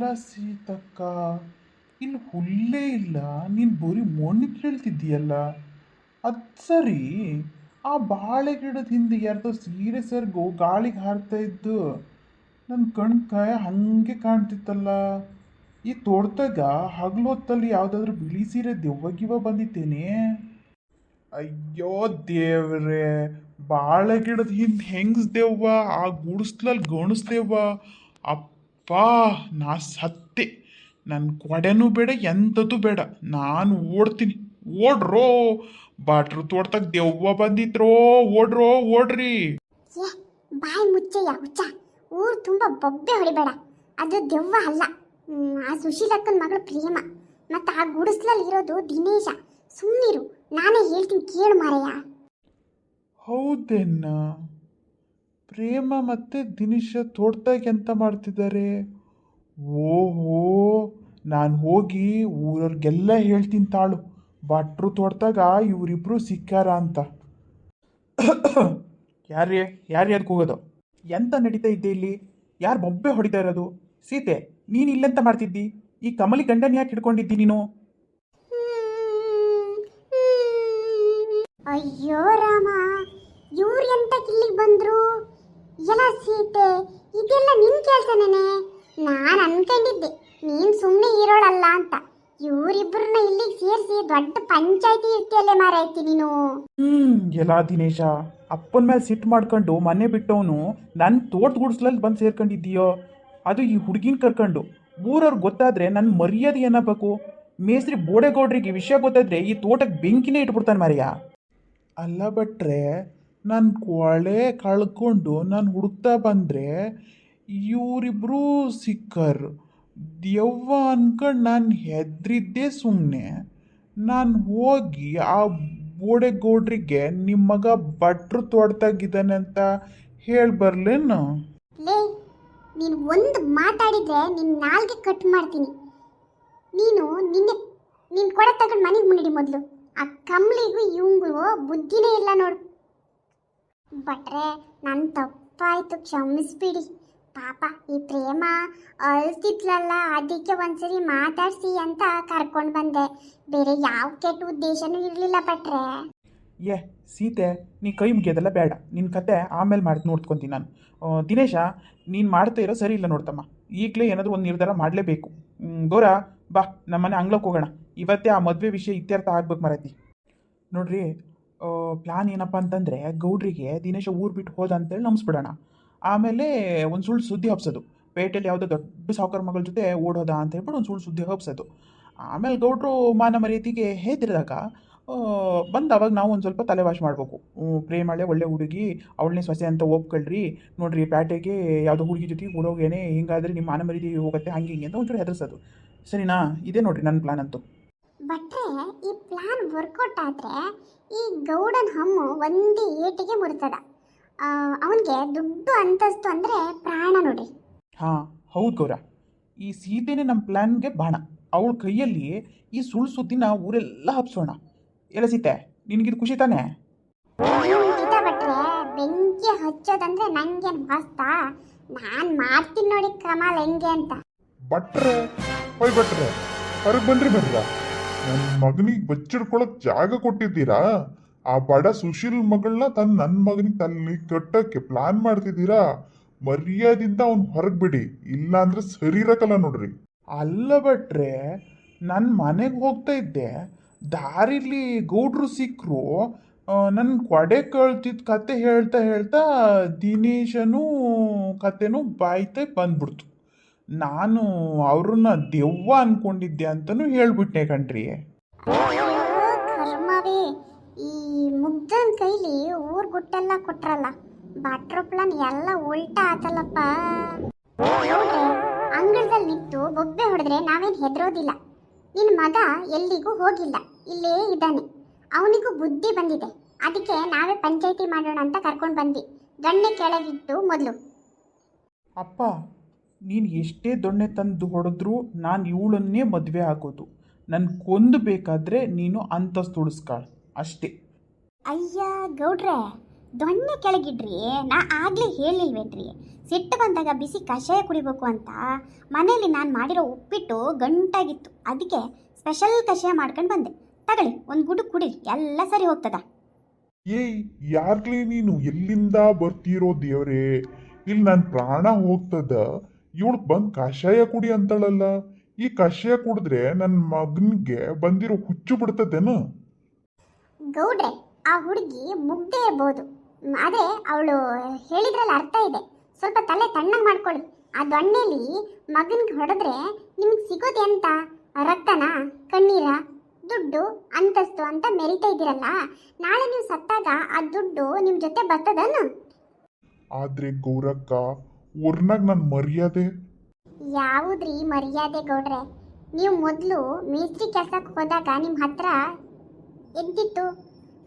ಅಲ್ಲ ಸೀತಕ್ಕ, ಇಲ್ಲಿ ಹುಲ್ಲೇ ಇಲ್ಲ, ನೀನು ಬರೀ ಮಣ್ಣು ಕೇಳ್ತಿದ್ದೀಯಲ್ಲ. ಅದು ಸರಿ, ಆ ಬಾಳೆ ಗಿಡದ ಹಿಂದೆ ಯಾರ್ದೋ ಸೀರೆ ಸರ್ಗು ಗಾಳಿಗೆ ಹಾರ್ತಾ ಇದ್ದು ನನ್ನ ಕಣ್ಕಾಯ ಹಾಗೆ ಕಾಣ್ತಿತ್ತಲ್ಲ. ಈ ತೋಟದಾಗ ಹಗಲು ಹೊತ್ತಲ್ಲಿ ಯಾವುದಾದ್ರೂ ಬಿಳಿ ಸೀರೆ ದೆವ್ವ ಬಂದಿತ್ತೇನೆ? ಅಯ್ಯೋ ದೇವ್ರೆ, ಬಾಳೆ ಗಿಡದ ಹಿಂದೆ ಹೆಂಗಸ್ದೇವ್ವ, ಆ ಗುಡಿಸ್ಲಲ್ಲಿ ಗಣಸ್ದೇವ್ವ. ಅಪ್ಪ, ನಾ ಸತ್ತೆ. ನನ್ನ ಕೊಡೆನೂ ಬೇಡ, ಎಂಥದ್ದು ಬೇಡ, ನಾನು ಓಡ್ತೀನಿ. ಓಡ್ರೋ, ಬಾಟ್ರು ತೋಟದಾಗ ದೆವ್ವ ಬಂದಿತ್ರೋ, ಓಡ್ರೋ ಓಡ್ರಿ. ಏ ಬಾಯಿ ಮುಚ್ಚಯ್ಯ ಹುಚ್ಚ, ಊರು ತುಂಬ ಬೊಬ್ಬೆ ಹೊಡಿಬೇಡ. ಅದು ದೆವ್ವ ಅಲ್ಲ, ಆ ಸುಶೀಲಕ್ಕನ ಮಗಳು ಪ್ರೇಮ. ಮತ್ತು ಆ ಗುಡಿಸ್ಲಲ್ಲಿ ಇರೋದು ದಿನೇಶ. ಸುಮ್ಮನಿರು, ನಾನೇ ಹೇಳ್ತೀನಿ ಕೇಳು ಮಾರಯ್ಯ. ಹೌದೇನ? ಪ್ರೇಮ ಮತ್ತೆ ದಿನೇಶ ತೋಟದಾಗ ಎಂತ ಮಾಡ್ತಿದ್ದಾರೆ? ಓಹೋ, ನಾನು ಹೋಗಿ ಊರವ್ರಿಗೆಲ್ಲ ಹೇಳ್ತೀನಿ ತಾಳು, ಭಟ್ರು ತೋಟದಾಗ ಇವರಿಬ್ರು ಸಿಕ್ಕಾರ ಅಂತ. ಯಾರ್ಯಾರಿಗೆ ಹೋಗೋದು? ಎಂತ ನಡೀತಾ ಇದ್ದೆ ಇಲ್ಲಿ? ಯಾರು ಬೊಬ್ಬೆ ಹೊಡಿತಾ ಇರೋದು? ಸೀತೆ, ನೀನು ಇಲ್ಲೆಂತ ಮಾಡ್ತಿದ್ದಿ? ಈ ಕಮಲಿ ಗಂಡನ ಯಾಕೆ ಹಿಡ್ಕೊಂಡಿದ್ದಿ ನೀನು? ಅಯ್ಯೋ ರಾಮ, ಇವ್ರು ಎಂತ ಇಲ್ಲಿಗೆ ಬಂದ್ರು? ಎಲ್ಲ ಸೀತೆ, ಇದೆಲ್ಲ ನಿನ್ ಕೆಲಸನೇನೆ. ನಾನು ಅನ್ಕೊಂಡಿದ್ದೆ ನೀನು ಸುಮ್ಮನೆ ಇರೋಳಲ್ಲ ಅಂತ. ಇವರಿಬ್ಬರನ್ನ ಇಲ್ಲಿಗೆ ಸೇರಿಸಿ ದೊಡ್ಡ ಪಂಚಾಯತಿ ಇರ್ತಿಯಲ್ಲೇ ಮಾರಾಯ್ತಿ ನೀನು. ಎಲ್ಲ ದಿನೇಶ, ಅಪ್ಪನ ಮೇಲೆ ಸಿಟ್ಟು ಮಾಡ್ಕೊಂಡು ಮನೆ ಬಿಟ್ಟವನು ನನ್ನ ತೋಟ ಗುಡಿಸ್ಲಲ್ಲಿ ಬಂದು ಸೇರ್ಕೊಂಡಿದ್ದೀಯೋ? ಅದು ಈ ಹುಡುಗಿನ ಕರ್ಕೊಂಡು. ಊರವ್ರಿಗೆ ಗೊತ್ತಾದ್ರೆ ನನ್ನ ಮರ್ಯಾದೆ ಏನಾಗಬೇಕು? ಮೇಸ್ತ್ರಿ ಬೋಡೆಗೌಡ್ರಿಗೆ ವಿಷಯ ಗೊತ್ತಾದ್ರೆ ಈ ತೋಟಕ್ಕೆ ಬೆಂಕಿನೇ ಇಟ್ಬಿಡ್ತಾನೆ ಮಾರಿಯ. ಅಲ್ಲ ಭಟ್ರೆ, ನನ್ನ ಕೊಳೆ ಕಳ್ಕೊಂಡು ನಾನು ಹುಡುಕ್ತಾ ಬಂದರೆ ಇವರಿಬ್ಬರೂ ಸಿಕ್ಕರು. ದೆವ್ವ ಅನ್ಕೊಂಡು ನಾನು ಹೆದ್ರಿದ್ದೆ ಸುಮ್ಮನೆ. ನಾನು ಹೋಗಿ ಆ ಬೋಡೆಗೌಡ್ರಿಗೆ ನಿಮ್ಮ ಮಗ ಭಟ್ರು ತೋಟದಾಗಿದ್ದಾನೆ ಅಂತ ಹೇಳಿ ಬರ್ಲೇನು? ಲೇ, ನೀನು ಒಂದು ಮಾತಾಡಿದ್ರೆ ನಿನ್ನ ನಾಲ್ಗೆ ಕಟ್ ಮಾಡ್ತೀನಿ. ನೀನು ನೀನು ಕೊಡ ತಗೊಂಡು ಮನೆಗೆ ಮುನ್ನಡಿ ಮೊದಲು. ಆ ಕಮ್ಲಿಗೂ ಇವಂಗೂ ಬುದ್ಧಿನೇ ಇಲ್ಲ ನೋಡು. ಭಟ್ರೆ, ನನ್ನ ತಪ್ಪಾಯ್ತು, ಕ್ಷಮಿಸ್ಬಿಡಿ. ಪಾಪ ಈ ಪ್ರೇಮ ಅಳ್ತಿತ್ಲಲ್ಲ, ಅದಕ್ಕೆ ಒಂದ್ಸರಿ ಮಾತಾಡ್ಸಿ ಅಂತ ಕರ್ಕೊಂಡು ಬಂದೆ. ಬೇರೆ ಯಾವ ಕೆಟ್ಟ ಉದ್ದೇಶನೂ ಇರಲಿಲ್ಲ ಭಟ್ರೆ. ಏ ಸೀತೆ, ನೀ ಕೈ ಮುಗಿಯೋದೆಲ್ಲ ಬೇಡ, ನಿನ್ನ ಕತೆ ಆಮೇಲೆ ಮಾಡಿ ನೋಡ್ಕೊತೀನಿ ನಾನು. ದಿನೇಶ, ನೀನು ಮಾಡ್ತಾ ಇರೋ ಸರಿ ಇಲ್ಲ ನೋಡ್ತಮ್ಮ. ಈಗಲೇ ಏನಾದರೂ ಒಂದು ನಿರ್ಧಾರ ಮಾಡಲೇಬೇಕು. ಗೌರ, ಬಾ ನಮ್ಮನೆ ಅಂಗ್ಳಕ್ಕೆ ಹೋಗೋಣ. ಇವತ್ತೇ ಆ ಮದುವೆ ವಿಷಯ ಇತ್ಯರ್ಥ ಆಗ್ಬೇಕು ಮರತಿ. ನೋಡ್ರಿ, ಪ್ಲ್ಯಾನ್ ಏನಪ್ಪ ಅಂತಂದರೆ, ಗೌಡ್ರಿಗೆ ದಿನೇಶ ಊರು ಬಿಟ್ಟು ಹೋದ ಅಂತೇಳಿ ನಂಬಿಸ್ಬಿಡೋಣ. ಆಮೇಲೆ ಒಂದು ಸುಳ್ಳು ಸುದ್ದಿ ಹಬ್ಸೋದು, ಪೇಟೆಯಲ್ಲಿ ಯಾವುದೋ ದೊಡ್ಡ ಸಾವುಕಾರ ಮಗಳ ಜೊತೆ ಓಡೋದ ಅಂತ ಹೇಳ್ಬಿಟ್ಟು ಒಂದು ಸುಳ್ಳು ಸುದ್ದಿ ಹಬ್ಸೋದು. ಆಮೇಲೆ ಗೌಡ್ರು ಮಾನ ಮರ್ಯಾದೆಗೆ ಹೇತಿರಿದಾಗ ಅವಾಗ ನಾವು ಒಂದು ಸ್ವಲ್ಪ ತಲೆವಾಶ್ ಮಾಡಬೇಕು. ಪ್ರೇಮಳೆ ಒಳ್ಳೆ ಹುಡುಗಿ, ಅವಳನ್ನೇ ಸೊಸೆ ಅಂತ ಒಪ್ಕೊಳ್ರಿ, ನೋಡ್ರಿ ಪ್ಯಾಟೆಗೆ ಯಾವುದೋ ಹುಡುಗಿ ಜೊತೆಗೆ ಓಡೋಗೇನೆ, ಹಿಂಗಾದ್ರೆ ನಿಮ್ಮ ಮಾನ ಮರ್ಯಾದೆ ಹೋಗುತ್ತೆ, ಹಂಗೆ ಹಿಂಗೆ ಅಂತ ಒಂಚೂರು ಹೆದರ್ಸೋದು. ಸರಿನಾ? ಇದೇ ನೋಡ್ರಿ ನನ್ನ ಪ್ಲಾನ್ ಅಂತೂ. ಭಟ್ರೆ, ಈ ಪ್ಲಾನ್ ವರ್ಕೌಟ್ ಆದರೆ ಈ ಗೌಡನ ಹಮ್ಮು ಒಂದೇ ಏಟಿಗೆ ಮುರ್ತದ. ಅವನಿಗೆ ದುಡ್ಡು ಅಂತಸ್ತು ಅಂದರೆ ಪ್ರಾಣ ನೋಡ್ರಿ. ಹಾಂ ಹೌದು ಗೌರ, ಈ ಸೀತೆನೇ ನಮ್ಮ ಪ್ಲ್ಯಾನ್ಗೆ ಬಾಣ. ಅವಳ ಕೈಯಲ್ಲಿ ಈ ಸುಳ್ಳು ಸುದ್ದಿನ ಊರೆಲ್ಲ ಹಬ್ಸೋಣ. ಎಲ್ಲ ಸೀತೆ, ನಿನಗಿದು ಖುಷಿ ತಾನೇ? ಭಟ್ರೆ, ಬೆಂಕಿ ಹಚ್ಚೋದಂದ್ರೆ ನಂಗೇನು ವಾಸ್ತಾ? ನಾನು ಮಾಡ್ತೀನಿ ನೋಡಿ ಕಮಾಲ್ ಹೆಂಗೆ ಅಂತ. ಭಟ್ರೆ, ಹೊಯ್ ಭಟ್ರೆ, ಹೊರಗೆ ಬನ್ರಿ ಬರ್ರ. ನನ್ನ ಮಗನಿಗೆ ಬಚ್ಚಿಡ್ಕೊಳಕ್ ಜಾಗ ಕೊಟ್ಟಿದ್ದೀರಾ? ಆ ಬಡ ಸುಶೀಲ್ ಮಗಳನ್ನ ನನ್ನ ಮಗನಿಗೆ ತಲ್ಲಿ ಕಟ್ಟಕ್ಕೆ ಪ್ಲಾನ್ ಮಾಡ್ತಿದ್ದೀರಾ? ಮರ್ಯಾದಿಂದ ಅವ್ನು ಹೊರಗೆ ಬಿಡಿ, ಇಲ್ಲ ಅಂದ್ರೆ ಸರಿ ಇರಕಲ್ಲ ನೋಡ್ರಿ. ಅಲ್ಲ ಭಟ್ರೆ, ನನ್ನ ಮನೆಗೆ ಹೋಗ್ತಾ ಇದ್ದೆ, ದಾರಿಲಿ ಗೌಡ್ರು ಸಿಕ್ಕರು. ನನ್ನ ಕೊಡೆ ಕಳ್ತಿದ್ದ ಕತೆ ಹೇಳ್ತಾ ಹೇಳ್ತಾ ದಿನೇಶನೂ ಕತೆನೂ ಬಾಯ್ತಾ ಬಂದ್ಬಿಡ್ತು. ನಾನು ಅವ್ರನ್ನ ದೆವ್ವ ಅನ್ಕೊಂಡಿದ್ದೆ ಅಂತಲೂ ಹೇಳ್ಬಿಟ್ಟೆ ಕಣ್ರಿ. ಕರ್ಮವೇ, ಈ ಮುಗ್ಧನ ಕೈಲಿ ಊರ್ ಗುಟ್ಟೆಲ್ಲ ಕೊಟ್ರಲ್ಲ, ಭಟ್ರು ಪ್ಲಾನ್ ಎಲ್ಲ ಉಲ್ಟಾ ಆತಲ್ಲಪ್ಪ. ಅಂಗಳದಲ್ಲಿ ನಿಂತು ಬೊಬ್ಬೆ ಹೊಡೆದ್ರೆ ನಾವೇನು ಹೆದರೋದಿಲ್ಲ. ನಿನ್ನ ಮಗ ಎಲ್ಲಿಗೂ ಹೋಗಿಲ್ಲ, ಇಲ್ಲೇ ಇದ್ದಾನೆ. ಅವನಿಗೂ ಬುದ್ಧಿ ಬಂದಿದೆ, ಅದಕ್ಕೆ ನಾವೇ ಪಂಚಾಯಿತಿ ಮಾಡೋಣ ಅಂತ ಕರ್ಕೊಂಡು ಬಂದ್ವಿ. ದೊಣ್ಣೆ ಕೆಳಗಿಟ್ಟು ಮೊದಲು. ಅಪ್ಪ, ನೀನು ಎಷ್ಟೇ ದೊಣ್ಣೆ ತಂದು ಹೊಡೆದ್ರೂ ನಾನು ಇವಳನ್ನೇ ಮದುವೆ ಆಗೋದು. ನನ್ನ ಕೊಂದು ಬೇಕಾದರೆ ನೀನು ಅಂತಸ್ತು ಉಳಿಸ್ಕಾಳ ಅಷ್ಟೇ. ಅಯ್ಯ ಗೌಡ್ರೆ, ದೊಣ್ಣೆ ಕೆಳಗಿಡ್ರಿ. ನಾ ಆಗಲೇ ಹೇಳಿಲ್ವೇನ್ರಿ, ಸಿಟ್ಟು ಬಂದಾಗ ಬಿಸಿ ಕಷಾಯ ಕುಡಿಬೇಕು ಅಂತ. ಮನೇಲಿ ನಾನು ಮಾಡಿರೋ ಉಪ್ಪಿಟ್ಟು ಗಂಟಾಗಿತ್ತು, ಅದಕ್ಕೆ ಸ್ಪೆಷಲ್ ಕಷಾಯ ಮಾಡ್ಕೊಂಡು ಬಂದೆ. ತಗೊಳ್ಳಿ, ಒಂದು ಗುಡು ಕುಡಿರಿ, ಎಲ್ಲ ಸರಿ ಹೋಗ್ತದ. ಏಯ್ ಯಾರ್ಲಿ ನೀನು, ಎಲ್ಲಿಂದ ಬರ್ತೀರೋ ದೇವ್ರೇ, ಇಲ್ಲಿ ನನ್ನ ಪ್ರಾಣ ಹೋಗ್ತದ. ಇವಳು ಬಂದು ಕಷಾಯ ಕುಡಿ ಅಂತಾಳಲ್ಲ, ಈ ಕಷಾಯ ಕುಡಿದ್ರೆ ನನ್ನ ಮಗನಿಗೆ ಬಂದಿರೋ ಹುಚ್ಚು ಬಿಡ್ತದೇನು? ಗೌಡ್ರೆ, ಆ ಹುಡುಗಿ ಮುಗ್ದೇ ಇರ್ಬೋದು, ಆದರೆ ಅವಳು ಹೇಳಿದ್ರಲ್ಲಿ ಅರ್ಥ ಇದೆ. ಸ್ವಲ್ಪ ತಲೆ ತಣ್ಣಗೆ ಮಾಡ್ಕೊಳ್ಳಿ. ಆ ದೊಣ್ಣೆಲಿ ಮಗನಿಗೆ ಹೊಡೆದ್ರೆ ನಿಮ್ಗೆ ಸಿಗೋದು ಎಂತ? ರಕ್ತನ, ಕಣ್ಣೀರ, ದುಡ್ಡು, ಅಂತಸ್ತು ಅಂತ ಮೆರಿತಾ ಇದ್ದೀರಲ್ಲ. ನಾಳೆ ನೀವು ಸತ್ತಾಗ ಆ ದುಡ್ಡು ನಿಮ್ಮ ಜೊತೆ ಬರ್ತದನು? ಆದ್ರೆ ಗೌರಕ್ಕ, ಊರ್ನಾಗ ನನ್ನ ಮರ್ಯಾದೆ. ಯಾವುದ್ರಿ ಮರ್ಯಾದೆ ಗೌಡ್ರೆ? ನೀವು ಮೊದಲು ಮೇಸ್ತ್ರಿ ಕೆಲಸಕ್ಕೆ ಹೋದಾಗ ನಿಮ್ಮ ಹತ್ರ ಎಂತಿತ್ತು?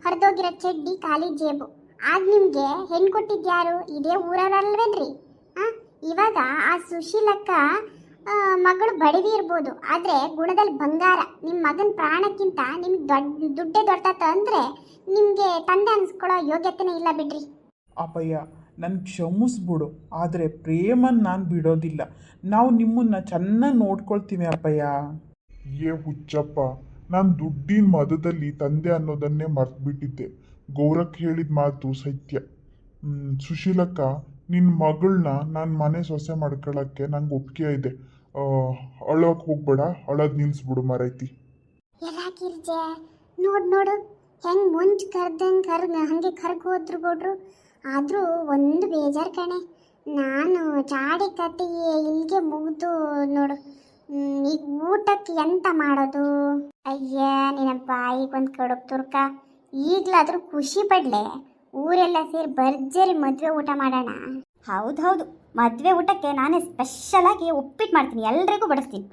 ಹರಿದೋಗಿರೋ ಚಡ್ಡಿ, ಖಾಲಿ ಜೇಬು. ಆಗ ನಿಮಗೆ ಹೆಣ್ಣು ಕೊಟ್ಟಿದ್ಯಾರು? ಇದೇ ಊರವರಲ್ವೇನ್ರಿ? ಇವಾಗ ಆ ಸುಶೀಲಕ್ಕ ಮಗಳು ಬಡವಿ ಇರ್ಬೋದು, ಆದರೆ ಗುಣದಲ್ಲಿ ಬಂಗಾರ. ನಿಮ್ಮ ಮಗನ ಪ್ರಾಣಕ್ಕಿಂತ ನಿಮ್ಗೆ ದುಡ್ಡೇ ದೊಡ್ಡತ ಅಂದರೆ ನಿಮಗೆ ತಂದೆ ಅನ್ಸ್ಕೊಳ್ಳೋ ಯೋಗ್ಯತೆನೇ ಇಲ್ಲ ಬಿಡ್ರಿ. ಅಪ್ಪಯ್ಯ, ನನ್ನ ಕ್ಷಮಿಸ್ಬಿಡು, ಆದರೆ ಪ್ರೇಮನ್ ನಾನು ಬಿಡೋದಿಲ್ಲ. ನಾವು ನಿಮ್ಮನ್ನು ಚೆನ್ನಾಗಿ ನೋಡ್ಕೊಳ್ತೀವಿ ಅಪ್ಪಯ್ಯ. ಏ ಹುಚ್ಚಪ್ಪ, ನಾನು ದುಡ್ಡಿನ ಮದದಲ್ಲಿ ತಂದೆ ಅನ್ನೋದನ್ನೇ ಮರ್ತ್ಬಿಟ್ಟಿದ್ದೆ. ಗೌರಕ್ ಹೇಳಿದ ಮಾತು ಸತ್ಯ. ಸುಶೀಲಕ್ಕ, ನಿನ್ನ ಮಗಳನ್ನ ನನ್ನ ಮನೆ ಸೊಸೆ ಮಾಡ್ಕೊಳ್ಳೋಕ್ಕೆ ನಂಗೆ ಒಪ್ಪಿಗೆ ಇದೆ. ಅಳೋಕೆ ಹೋಗ್ಬೇಡ, ಅಳೋದು ನಿಲ್ಲಿಸ್ಬಿಡು ಮರೈತಿ. ಎಲ್ಲ ಗಿರ್ಜೆ ನೋಡು ಹೆಂಗೆ ಮುಂಚೆ ಕರ್ದಂಗೆ ಹಾಗೆ ಕರ್ಗೆ ಹೋದ್ರು ಗೌಡ್ರು. ಆದರೂ ಒಂದು ಬೇಜಾರು ಕಣೆ, ನಾನು ಚಾಡಿ ಕಟ್ಟಿ ಇಲ್ಲಿಗೆ ಮುಗಿದು ನೋಡು. ಈಗ ಊಟಕ್ಕೆ ಎಂತ ಮಾಡೋದು? ಅಯ್ಯ ನಿನ್ನಪ್ಪ, ಈಗೊಂದು ಕಡುಬು ತುರ್ಕ. ಈಗಲಾದರೂ ಖುಷಿ ಪಡ್ಲೆ, ಊರೆಲ್ಲ ಸೇರಿ ಭರ್ಜರಿ ಮದುವೆ ಊಟ ಮಾಡೋಣ. ಹೌದು, ಮದುವೆ ಊಟಕ್ಕೆ ನಾನೇ ಸ್ಪೆಷಲಾಗಿ ಉಪ್ಪಿಟ್ಟು ಮಾಡ್ತೀನಿ, ಎಲ್ರಿಗೂ ಬಡಿಸ್ತೀನಿ.